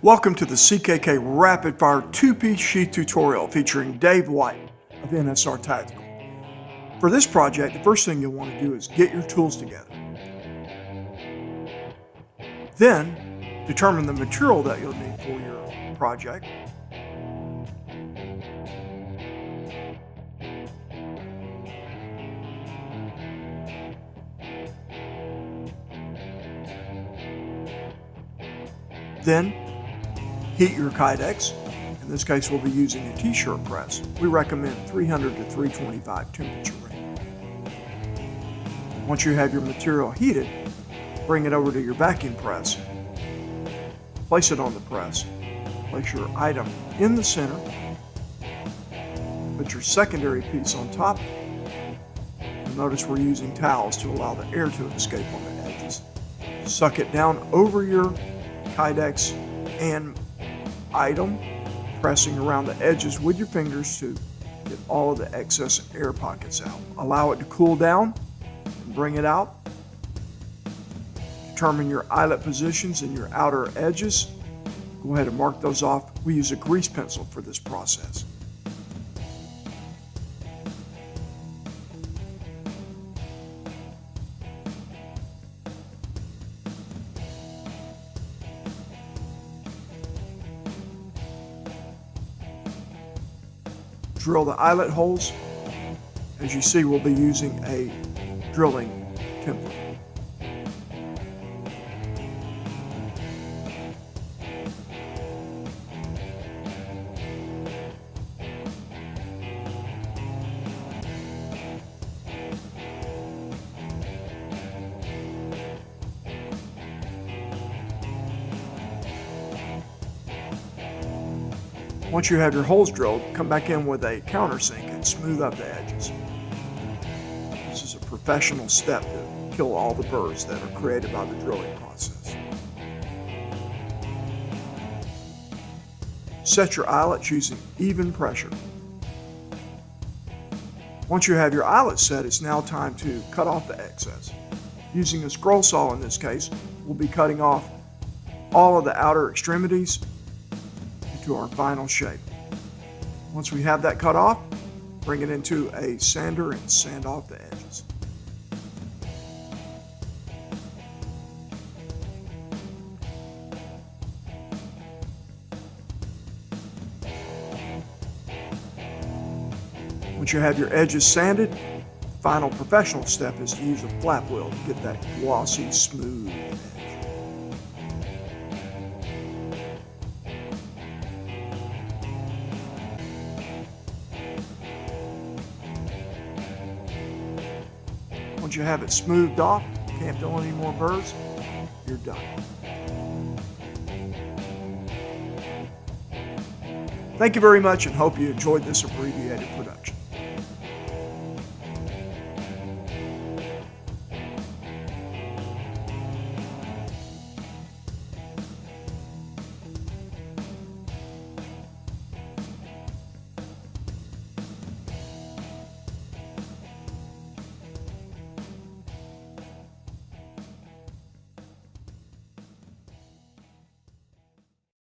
Welcome to the CKK Rapid Fire 2-piece sheath tutorial featuring Dave White of NSR Tactical. For this project, the first thing you'll want to do is get your tools together. Then, determine the material that you'll need for your project. Then, heat your kydex. In this case, we'll be using a t-shirt press. We recommend 300 to 325 temperature range. Once you have your material heated, bring it over to your vacuum press. Place it on the press. Place your item in the center. Put your secondary piece on top. You'll notice we're using towels to allow the air to escape on the edges. Suck it down over your kydex and item, pressing around the edges with your fingers to get all of the excess air pockets out. Allow it to cool down and bring it out. Determine your eyelet positions and your outer edges. Go ahead and mark those off. We use a grease pencil for this process. Drill the eyelet holes. As you see, we'll be using a drilling template. Once you have your holes drilled, come back in with a countersink and smooth up the edges. This is a professional step to kill all the burrs that are created by the drilling process. Set your eyelets using even pressure. Once you have your eyelets set, it's now time to cut off the excess. Using a scroll saw in this case, we'll be cutting off all of the outer extremities to our final shape. Once we have that cut off, bring it into a sander and sand off the edges. Once you have your edges sanded, the final professional step is to use a flap wheel to get that glossy, smooth edge. Once you have it smoothed off, can't fill any more burrs, you're done. Thank you very much and hope you enjoyed this abbreviated production.